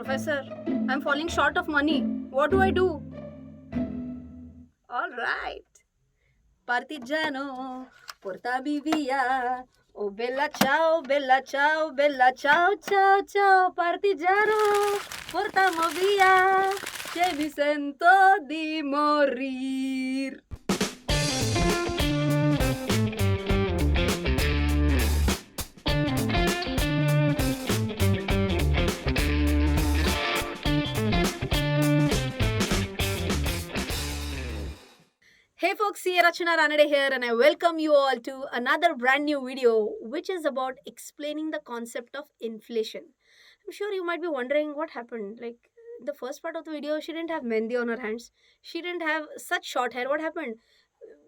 Professor, I'm falling short of money. What do I do? All right. Partigiano, portavi via. Oh bella ciao, bella ciao, ciao, ciao, partigiano, portami via, che mi sento di morir. Hey folks, here Rachana Ranade here, and I welcome you all to another brand new video, which is about explaining the concept of inflation. I'm sure you might be wondering what happened. Like the first part of the video, she didn't have mehndi on her hands. She didn't have such short hair. What happened?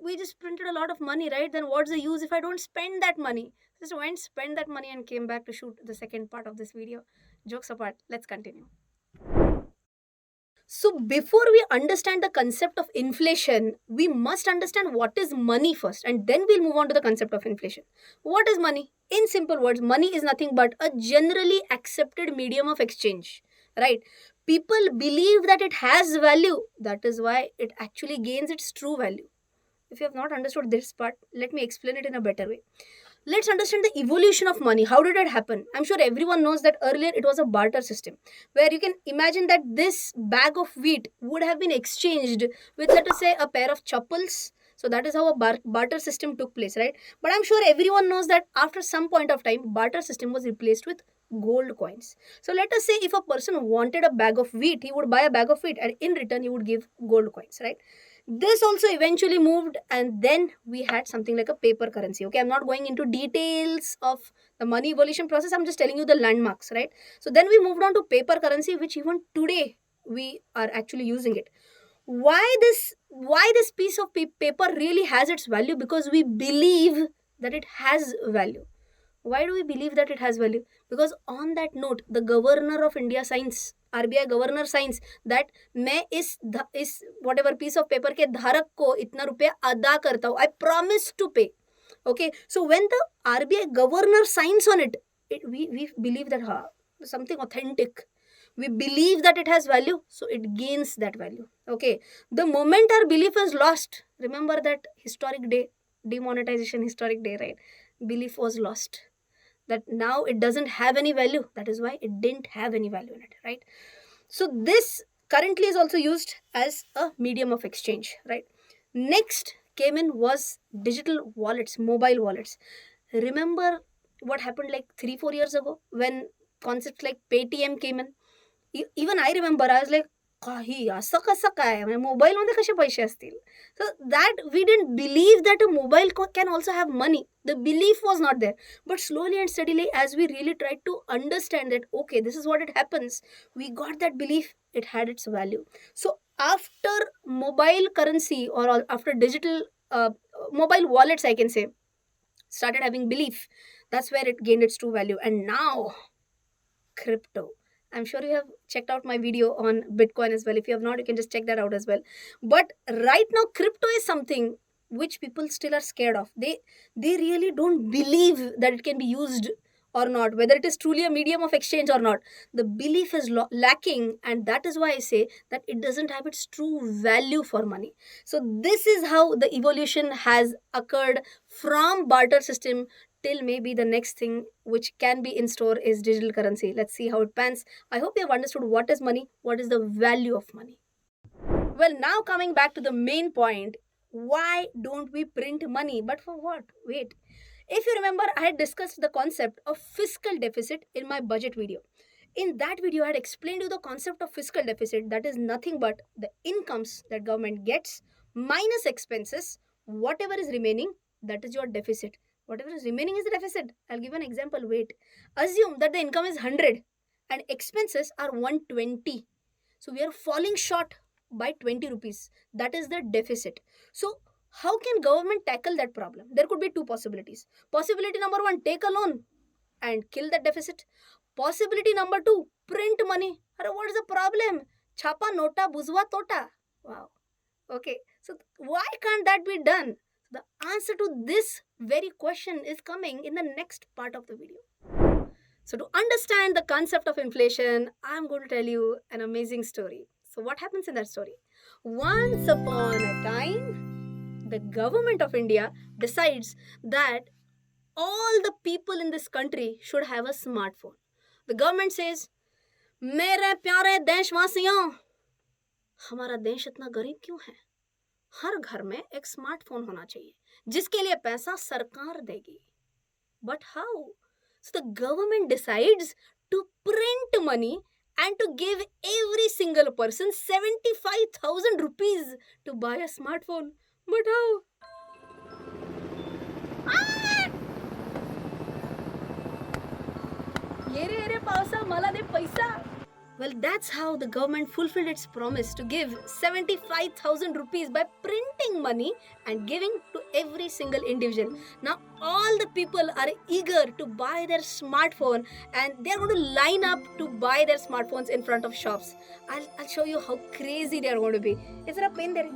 We just printed a lot of money, right? Then what's the use if I don't spend that money? Just went, spend that money, and came back to shoot the second part of this video. Jokes apart, let's continue. So, before we understand the concept of inflation, we must understand what is money first, and then we'll move on to the concept of inflation. What is money? In simple words, money is nothing but a generally accepted medium of exchange, right? People believe that it has value, that is why it actually gains its true value. If you have not understood this part, let me explain it in a better way. Let's understand the evolution of money. How did it happen? I'm sure everyone knows that earlier it was a barter system where you can imagine that this bag of wheat would have been exchanged with, let us say, a pair of chappals. So that is how a barter system took place, right? But I'm sure everyone knows that after some point of time, barter system was replaced with gold coins. So let us say if a person wanted a bag of wheat, he would buy a bag of wheat and in return he would give gold coins, right? This also eventually moved, and then we had something like a paper currency. Okay, I'm not going into details of the money evolution process, I'm just telling you the landmarks, right? So then we moved on to paper currency, which even today we are actually using it. Why this piece of paper really has its value? Because we believe that it has value. Why do we believe that it has value? Because on that note, the governor of India signs, RBI governor signs that मैं इस whatever piece of paper के धारक को इतना रुपया अदा करता हूँ. I promise to pay. Okay, so when the RBI governor signs on it, we believe that something authentic. We believe that it has value, so it gains that value. Okay, the moment our belief is lost, remember that historic day, demonetization historic day, right? Belief was lost, that now it doesn't have any value. That is why it didn't have any value in it, right? So this currently is also used as a medium of exchange, right? Next came in was digital wallets, mobile wallets. Remember what happened like 3-4 years ago when concepts like Paytm came in? Even I remember, I was like, काही असं कसं काय, म्हणजे मोबाईलमध्ये कसे पैसे असतील? So that we didn't believe that a mobile can also have money. The belief was not there. But slowly and steadily, as we really tried to understand that, okay, this is what it happens, we got that belief, it had its value. So after mobile currency or after digital mobile wallets, I can say, started having belief, that's where it gained its true value. And now, crypto. I'm sure you have checked out my video on Bitcoin as well. If you have not, you can just check that out as well. But right now, crypto is something which people still are scared of. They really don't believe that it can be used or not, whether it is truly a medium of exchange or not. The belief is lacking, and that is why I say that it doesn't have its true value for money. So this is how the evolution has occurred from barter system till maybe the next thing which can be in store is digital currency. Let's see how it pans. I hope you have understood what is money, what is the value of money. Well, now coming back to the main point, why don't we print money? But for what? Wait. If you remember, I had discussed the concept of fiscal deficit in my budget video. In that video, I had explained you the concept of fiscal deficit, that is nothing but the incomes that government gets minus expenses, whatever is remaining, that is your deficit. Whatever is remaining is the deficit. I'll give an example. Wait. Assume that the income is 100 and expenses are 120. So we are falling short by 20 rupees. That is the deficit. So how can government tackle that problem? There could be two possibilities. Possibility number one, take a loan and kill that deficit. Possibility number two, print money. What is the problem? Chapa nota buzwa tota. Wow. Okay. So why can't that be done? The answer to this very question is coming in the next part of the video. So, to understand the concept of inflation, I'm going to tell you an amazing story. So, what happens in that story? Once upon a time, the government of India decides that all the people in this country should have a smartphone. The government says, मेरे प्यारे देशवासियों, हमारा देश इतना गरीब क्यों है? हर घर में एक स्मार्टफोन होना चाहिए जिसके लिए पैसा सरकार देगी. But how? So the government decides to print money and to give every single person 75,000 rupees to buy a smartphone. But how? ये रे पावसा मला दे पैसा. Well, that's how the government fulfilled its promise to give 75,000 rupees by printing money and giving to every single individual. Now, all the people are eager to buy their smartphone and they're going to line up to buy their smartphones in front of shops. I'll show you how crazy they're going to be. Is there a pen there?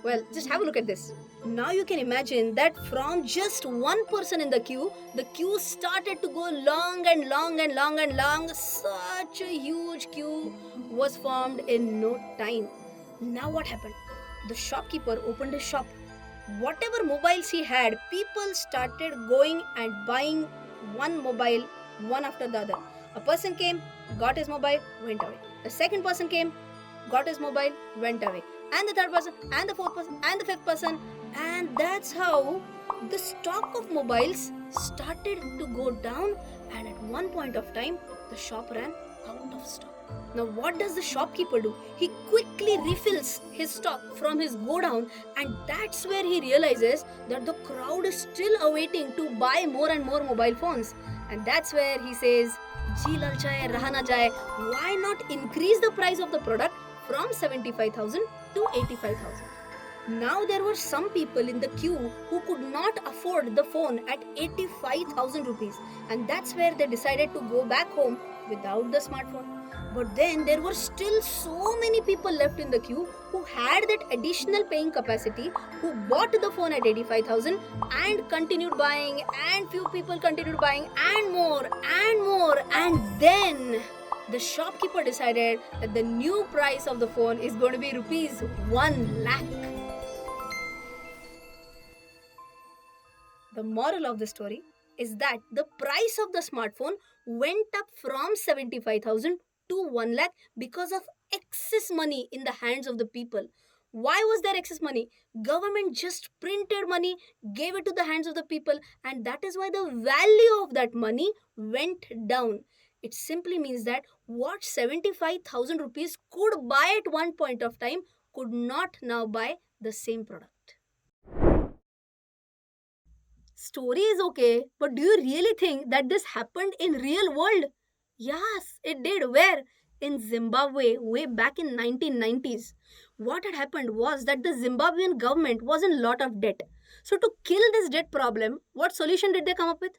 Well, just have a look at this. Now you can imagine that from just one person in the queue started to go long and long and long and long. Such a huge queue was formed in no time. Now what happened? The shopkeeper opened his shop. Whatever mobiles he had, people started going and buying one mobile, one after the other. A person came, got his mobile, went away. The second person came, got his mobile, went away. And the third person, and the fourth person, and the fifth person. And that's how the stock of mobiles started to go down. And at one point of time, the shop ran out of stock. Now, what does the shopkeeper do? He quickly refills his stock from his godown, and that's where he realizes that the crowd is still awaiting to buy more and more mobile phones. And that's where he says, "Ji lal jaye, raha na jaye. Why not increase the price of the product from 75,000 to 85,000?" Now there were some people in the queue who could not afford the phone at 85,000 rupees, and that's where they decided to go back home without the smartphone. But then there were still so many people left in the queue who had that additional paying capacity, who bought the phone at 85,000 and continued buying, and few people continued buying, and more and more. And then the shopkeeper decided that the new price of the phone is going to be rupees 1 lakh. The moral of the story is that the price of the smartphone went up from 75,000 to 1 lakh because of excess money in the hands of the people. Why was there excess money? Government just printed money, gave it to the hands of the people, and that is why the value of that money went down. It simply means that what 75,000 rupees could buy at one point of time could not now buy the same product. Story is okay, but do you really think that this happened in real world? Yes, it did. Where? In Zimbabwe, way back in 1990s. What had happened was that the Zimbabwean government was in lot of debt. So to kill this debt problem, what solution did they come up with?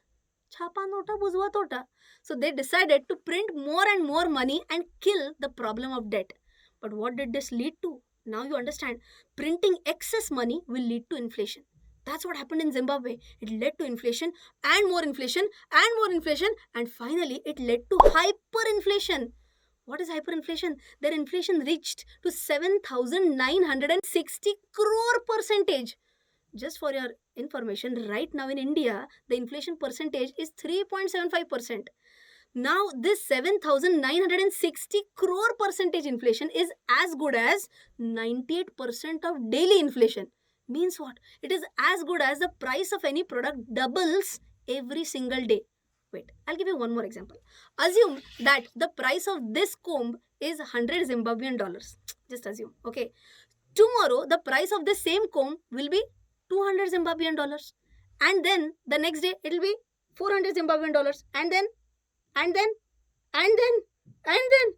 Chapa nota buzwa tota. So they decided to print more and more money and kill the problem of debt. But what did this lead to? Now you understand. Printing excess money will lead to inflation. That's what happened in Zimbabwe. It led to inflation and more inflation and more inflation, and finally it led to hyperinflation. What is hyperinflation? Their inflation reached to 7,960 crore percentage. Just for your information, right now in India, the inflation percentage is 3.75%. Now, this 7,960 crore percentage inflation is as good as 98% of daily inflation. Means what? It is as good as the price of any product doubles every single day. Wait, I'll give you one more example. Assume that the price of this comb is 100 Zimbabwean dollars. Just assume, okay? Tomorrow, the price of the same comb will be 200 Zimbabwean dollars. And then the next day, it will be 400 Zimbabwean dollars. And then, and then, and then, and then.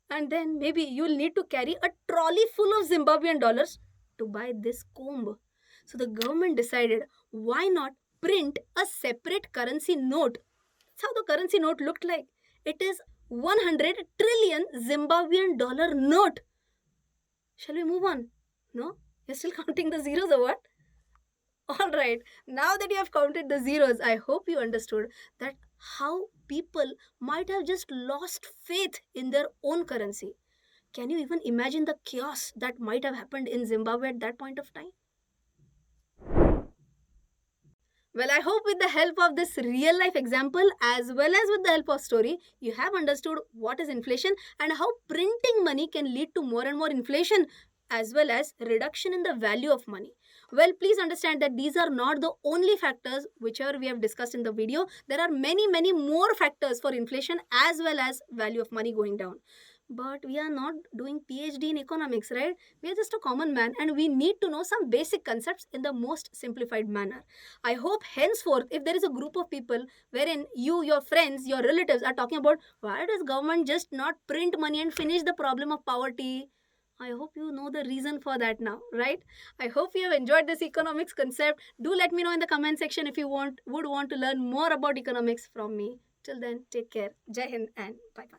And then maybe you'll need to carry a trolley full of Zimbabwean dollars to buy this comb. So the government decided, why not print a separate currency note? That's how the currency note looked like. It is 100 trillion Zimbabwean dollar note. Shall we move on? No? You're still counting the zeros or what? All right, now that you have counted the zeros, I hope you understood that how people might have just lost faith in their own currency. Can you even imagine the chaos that might have happened in Zimbabwe at that point of time? Well, I hope with the help of this real life example as well as with the help of story, you have understood what is inflation and how printing money can lead to more and more inflation as well as reduction in the value of money. Well, please understand that these are not the only factors whichever we have discussed in the video. There are many more factors for inflation as well as value of money going down. But we are not doing PhD in economics, right? We are just a common man and we need to know some basic concepts in the most simplified manner. I hope henceforth, if there is a group of people wherein you, your friends, your relatives are talking about why does government just not print money and finish the problem of poverty, I hope you know the reason for that now, right? I hope you have enjoyed this economics concept. Do let me know in the comment section if you would want to learn more about economics from me. Till then, take care. Jai Hind and bye bye.